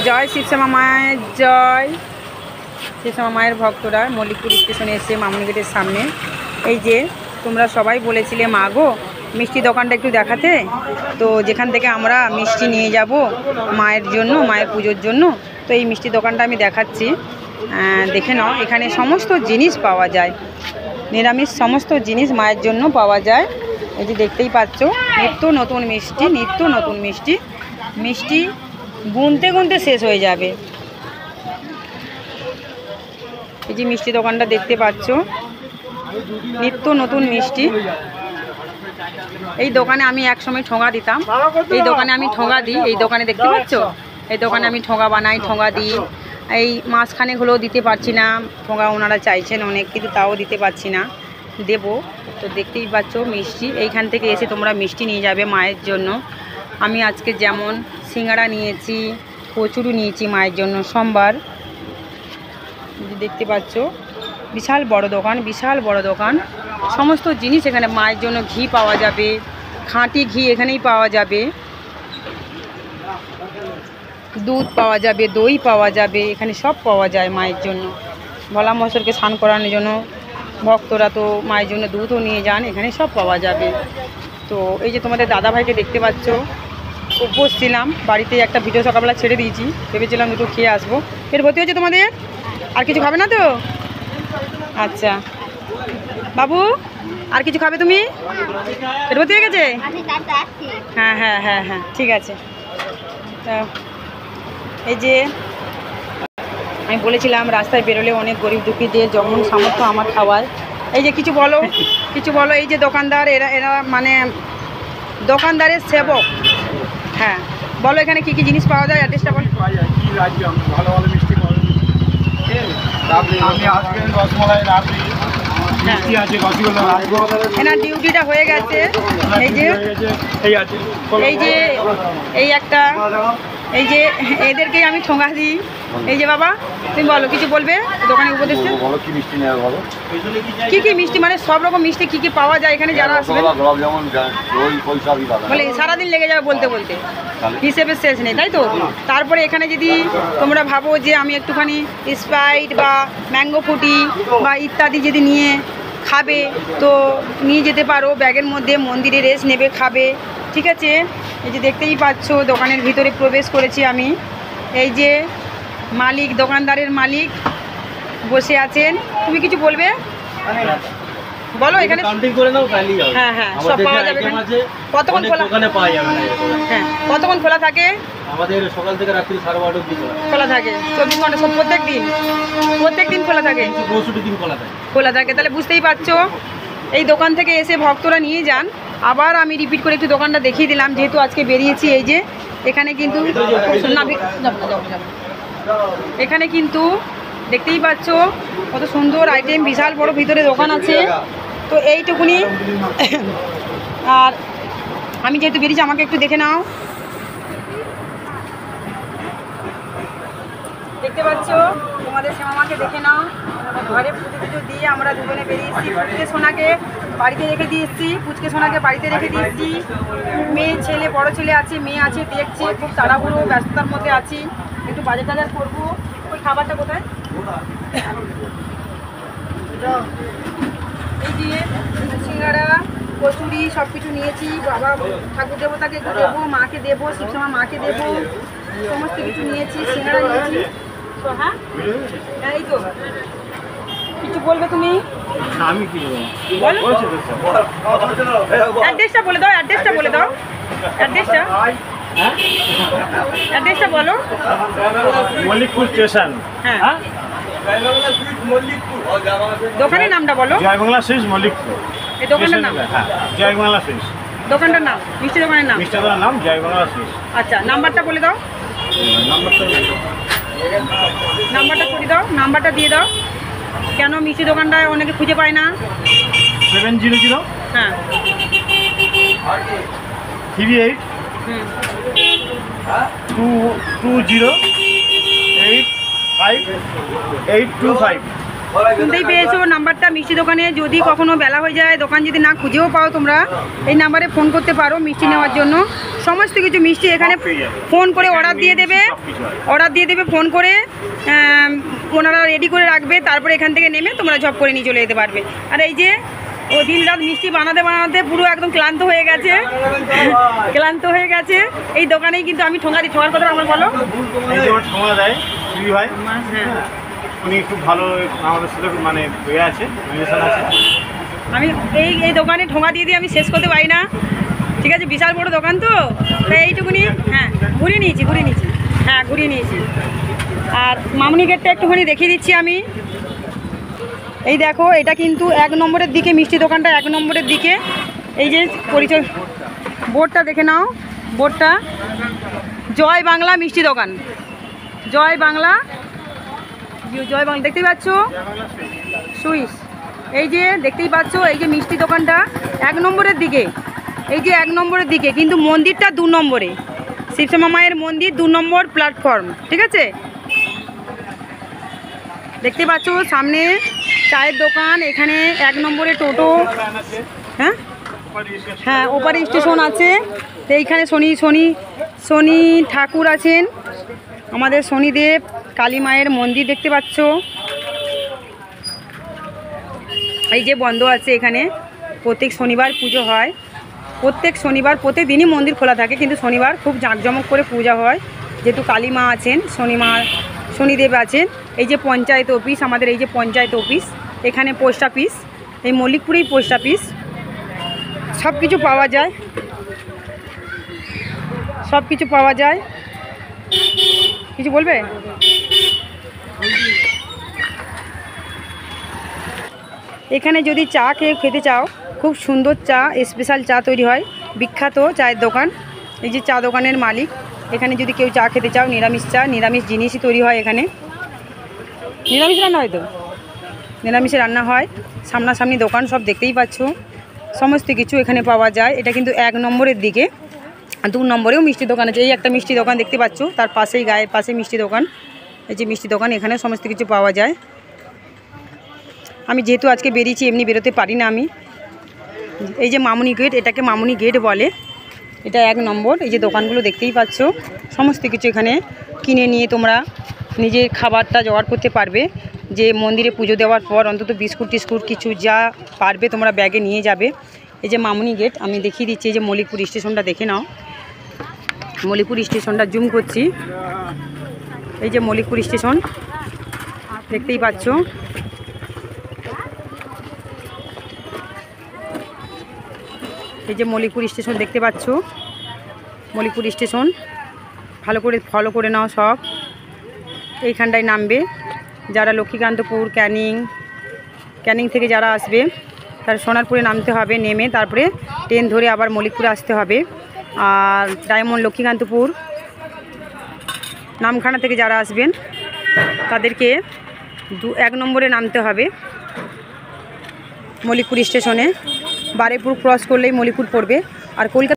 জয় শিবশ্যামা মায়ের জয়। শিবশ্যামা মায়ের ভক্তরা মল্লিকপুর স্টেশনে এসে মামনি গেটের সামনে। এই যে তোমরা সবাই বলেছিলে মা গো মিষ্টি দোকানটা একটু দেখাতে, তো যেখান থেকে আমরা মিষ্টি নিয়ে যাব মায়ের জন্য, মায়ের পুজোর জন্য, তো এই মিষ্টি দোকানটা আমি দেখাচ্ছি। দেখে নাও, এখানে সমস্ত জিনিস পাওয়া যায়, নিরামিষ সমস্ত জিনিস মায়ের জন্য পাওয়া যায়। এই যে দেখতেই পাচ্ছ, নিত্য নতুন মিষ্টি, নিত্য নতুন মিষ্টি, মিষ্টি গুনতে গুনতে শেষ হয়ে যাবে। এই যে মিষ্টি দোকানটা দেখতে পাচ্ছ, নিত্য নতুন মিষ্টি। এই দোকানে আমি একসময় ঠোঙা দিতাম, এই দোকানে আমি ঠোঙা দিই, এই দোকানে দেখতে পাচ্ছ, এই দোকানে আমি ঠোঙা বানাই, ঠোঙা দিই। এই মাঝখানে হলেও দিতে পারছি না, ঠোঙা ওনারা চাইছেন অনেক, কিন্তু তাও দিতে পারছি না, দেবো। তো দেখতেই পাচ্ছ মিষ্টি, এইখান থেকে এসে তোমরা মিষ্টি নিয়ে যাবে মায়ের জন্য। আমি আজকে যেমন সিঙ্গাড়া নিয়েছি, কচুরি নিয়েছি মায়ের জন্য সোমবার। দেখতে পাচ্ছ বিশাল বড় দোকান, বিশাল বড় দোকান, সমস্ত জিনিস এখানে মায়ের জন্য। ঘি পাওয়া যাবে, খাঁটি ঘি এখানেই পাওয়া যাবে, দুধ পাওয়া যাবে, দই পাওয়া যাবে, এখানে সব পাওয়া যায় মায়ের জন্য। ভোলা মহেশ্বরকে স্নান করানোর জন্য ভক্তরা তো মায়ের জন্য দুধও নিয়ে যান, এখানে সব পাওয়া যাবে। তো এই যে তোমাদের দাদাভাইকে দেখতে পাচ্ছ, উপোস ছিলাম, বাড়িতে একটা ভিডিও সকালবেলা ছেড়ে দিয়েছি, ভেবেছিলাম দুটো খেয়ে আসবো। পেট ভর্তি হয়েছে তোমাদের? আর কিছু খাবে না তো? আচ্ছা বাবু, আর কিছু খাবে তুমি? পেট ভর্তি হয়ে গেছে? হ্যাঁ হ্যাঁ হ্যাঁ হ্যাঁ, ঠিক আছে। তা এই যে আমি বলেছিলাম রাস্তায় বেরোলে অনেক গরিব দুঃখীদের যেমন সামর্থ্য আমার খাওয়ায়। এই যে কিছু বলো, কিছু বলো। এই যে দোকানদার, এরা মানে দোকানদারের সেবক। হ্যাঁ বলো, এখানে কি কি জিনিস পাওয়া যায়, অ্যাড্রেসটা বলো। ভালো ভালো মিষ্টি পাওয়া যায়। আমি আজকে রসমালাই রাবড়ি মিষ্টি আছে, রসগোল্লা রাখবো। এনার ডিউটিটা হয়ে গেছে। এই যে এই আছে, এই যে এই একটা, এই যে এদেরকেই আমি ঠোঙা দিই। এই যে বাবা, তুমি বলো, কিছু বলবে দোকানে উপদেশ? বলো কি মিষ্টি নেওয়া বলো। কি কি মিষ্টি, মানে সব রকম মিষ্টি কি কি পাওয়া যায় এখানে যারা আসবে? বলে সারাদিন লেগে যাবে বলতে বলতে, হিসেবে শেষ নেই, তাই তো? তারপরে এখানে যদি তোমরা ভাবো যে আমি একটুখানি স্প্রাইট বা ম্যাঙ্গো ফুটি বা ইত্যাদি যদি নিয়ে খাবে, তো নিয়ে যেতে পারো ব্যাগের মধ্যে, মন্দিরে রেস্ট নেবে, খাবে, ঠিক আছে। এই যে দেখতেই পাচ্ছ দোকানের ভিতরে প্রবেশ করেছি আমি। এই যে মালিক, দোকানদারের মালিক বসে আছেন। তুমি কিছু বলবে বলো। এখানে কাউন্টিং করে নাও, তাহলেই হবে। হ্যাঁ হ্যাঁ, সব পাওয়া যাবে। কতক্ষণ খোলা? দোকানে পাওয়া যাবে। হ্যাঁ, কতক্ষণ খোলা থাকে? আমাদের সকাল থেকে রাত্রি 12:30 অবধি খোলা থাকে, 24 ঘন্টা, সব প্রত্যেক দিন খোলা থাকে, 64 দিন খোলা থাকে। খোলা থাকে। তাহলে বুঝতেই পারছো, এই দোকান থেকে এসে ভক্তরা নিয়ে যান। আবার আমি রিপিট করে একটু দোকানটা দেখিয়ে দিলাম, যেহেতু আজকে বেরিয়েছি। এই যে এখানে কিন্তু এখানে কিন্তু দেখতেই পাচ্ছ কত সুন্দর আইটেম, বিশাল বড় ভিতরে দোকান আছে। তো এইটুকুনি। আর আমি যেহেতু বেরিয়েছি, আমাকে একটু দেখে নাও। দেখতে পাচ্ছ তোমাদের শ্যামামাকে দেখে নাও। ঘরে পুজো দিয়ে আমরা দুজনে বেরিয়েছি। পুচকে সোনাকে বাড়িতে রেখে দিয়েছি, পুচকে সোনাকে বাড়িতে রেখে দিয়েছি। মেয়ে ছেলে, বড় ছেলে আছে, মেয়ে আছে, দেখছি। খুব তাড়াহুড়ো ব্যস্ততার মধ্যে আছি, একটু বাজার টাজার করবো। ওই খাবারটা কোথায়? এই যে সিঙ্গাড়া, কচুরি সব কিছু নিয়েছি। বাবা ঠাকুর দেবতাকে দেবো, মাকে দেবো, শিবশ্যামা মাকে দেবো, সমস্ত কিছু নিয়েছি। সিঙ্গাড়া নিয়েছি। তো হ্যাঁ, এই তো কিছু বলবে তুমি? আমি কি বলো, অ্যাড্রেসটা বলে দাও, অ্যাড্রেসটা বলে দাও, অ্যাড্রেসটা অ্যাড্রেসটা বলো। মল্লিকপুর স্টেশন। হ্যাঁ, দোকানের নামটা বলো। জয় বাংলা সুইটস মল্লিকপুর। এই দোকানটার নাম? হ্যাঁ, জয় বাংলা সুইটস দোকানটার নাম, মিষ্টি দোকানের নাম। মিষ্টি দোকানের নাম জয় বাংলা সুইটস। আচ্ছা, নাম্বারটা বলে দাও। নাম্বারটা করে দাও, নাম্বারটা দিয়ে দাও। কেন মিষ্টি দোকানটায় অনেকে খুঁজে পায় না। 700 হ্যাঁ 38 220 85 825। শুনতেই পেয়েছো নাম্বারটা মিষ্টি দোকানে। যদি কখনো বেলা হয়ে যায়, দোকান যদি না খুঁজেও পাও, তোমরা এই নাম্বারে ফোন করতে পারো মিষ্টি নেওয়ার জন্য। সমস্ত কিছু মিষ্টি এখানে ফোন করে অর্ডার দিয়ে দেবে ফোন করে, ওনারা রেডি করে রাখবে। তারপরে এখান থেকে নেমে তোমরা ঝপ করে নিয়ে চলে যেতে পারবে। আর এই যে ও দিন রাত মিষ্টি বানাতে পুরো একদম ক্লান্ত হয়ে গেছে। এই দোকানেই কিন্তু আমি ঠোঙা দিই। ঠোঙার কথা আমার বলো। এই যে আমার ঠোঙা দেয় দিদি ভাই, হ্যাঁ, উনি খুব ভালো আমাদের সাথে মানে হয়ে আছে, রিলেশন আছে। আমি এই দোকানে ঠোঙা দিয়ে আমি শেষ করতে পারি না। ঠিক আছে, বিশাল বড় দোকান তো, তাই এইটুকুনি। হ্যাঁ, ঘুরিয়ে নিয়েছি। আর মামনি গেটটা একটুখানি দেখিয়ে দিচ্ছি আমি। এই দেখো, এটা কিন্তু 1 নম্বরের দিকে, মিষ্টি দোকানটা 1 নম্বরের দিকে। এই যে পরিচয় বোর্ডটা দেখে নাও, বোর্ডটা জয় বাংলা মিষ্টি দোকান, জয় বাংলা দেখতেই পাচ্ছ, সুইস। এই যে দেখতেই পাচ্ছ, এই যে মিষ্টি দোকানটা 1 নম্বরের দিকে, এই যে 1 নম্বরের দিকে, কিন্তু মন্দিরটা 2 নম্বরে। শিবশ্যামা মায়ের মন্দির 2 নম্বর প্ল্যাটফর্ম, ঠিক আছে। দেখতে পাচ্ছ সামনে চায়ের দোকান, এখানে 1 নম্বরে টোটো। হ্যাঁ, ওপারে স্টেশন আছে। তো এইখানে শনি ঠাকুর আছেন, আমাদের শনিদেব, কালী মায়ের মন্দির দেখতে পাচ্ছ। এই যে বন্ধ আছে, এখানে প্রত্যেক শনিবার পুজো হয়। প্রত্যেক দিনই মন্দির খোলা থাকে, কিন্তু শনিবার খুব জাঁকজমক করে পূজা হয়, যেহেতু কালী মা আছেন, শনিদেব আছেন। এই যে পঞ্চায়েত অফিস, আমাদের এই যে পঞ্চায়েত অফিস, এখানে পোস্ট অফিস, এই মল্লিকপুরেই পোস্ট অফিস। সব কিছু পাওয়া যায়। কিছু বলবে? এখানে যদি চা খেতে চাও, খুব সুন্দর চা, স্পেশাল চা তৈরি হয়, বিখ্যাত চায়ের দোকান। এই যে চা দোকানের মালিক। এখানে যদি কেউ চা খেতে চাও, নিরামিষ চা, নিরামিষ জিনিসই তৈরি হয় এখানে। নিরামিষ রান্না হয় তো, নিরামিষে রান্না হয়। সামনাসামনি দোকান, সব দেখতেই পাচ্ছ, সমস্ত কিছু এখানে পাওয়া যায়। এটা কিন্তু 1 নম্বরের দিকে। 2 নম্বরেও মিষ্টি দোকান আছে। এই একটা মিষ্টি দোকান দেখতে পাচ্ছ, তার পাশেই গায়ের পাশে মিষ্টি দোকান। এই যে মিষ্টি দোকান, এখানে সমস্ত কিছু পাওয়া যায়। আমি যেহেতু আজকে বেরিয়েছি, এমনি বেরোতে পারি না আমি। এই যে মামনি গেট, এটাকে মামনি গেট বলে, এটা 1 নম্বর। এই যে দোকানগুলো দেখতেই পাচ্ছ, সমস্ত কিছু এখানে কিনে নিয়ে তোমরা নিজের খাবারটা জোগাড় করতে পারবে। যে মন্দিরে পুজো দেওয়ার পর অন্তত বিস্কুট টিস্কুট কিছু যা পারবে তোমরা ব্যাগে নিয়ে যাবে। এই যে মামনি গেট আমি দেখিয়ে দিচ্ছি। এই যে মল্লিকপুর স্টেশনটা দেখে নাও, মল্লিকপুর স্টেশনটা জুম করছি। এই যে মল্লিকপুর স্টেশন দেখতেই পাচ্ছ। এই যে মল্লিকপুর স্টেশন দেখতে পাচ্ছ, মল্লিকপুর স্টেশন ভালো করে ফলো করে নাও সব। এইখানটায় নামবে যারা লক্ষ্মীকান্তপুর, ক্যানিং থেকে যারা আসবে, তার সোনারপুরে নামতে হবে, নেমে তারপরে ট্রেন ধরে আবার মল্লিকপুরে আসতে হবে। আর ডায়মন্ড, লক্ষ্মীকান্তপুর, নামখানা থেকে যারা আসবেন তাদেরকে 1 নম্বরে নামতে হবে মল্লিকপুর স্টেশনে। বারুইপুর ক্রস করলেই মল্লিকপুর পড়বে। আর কলকাতা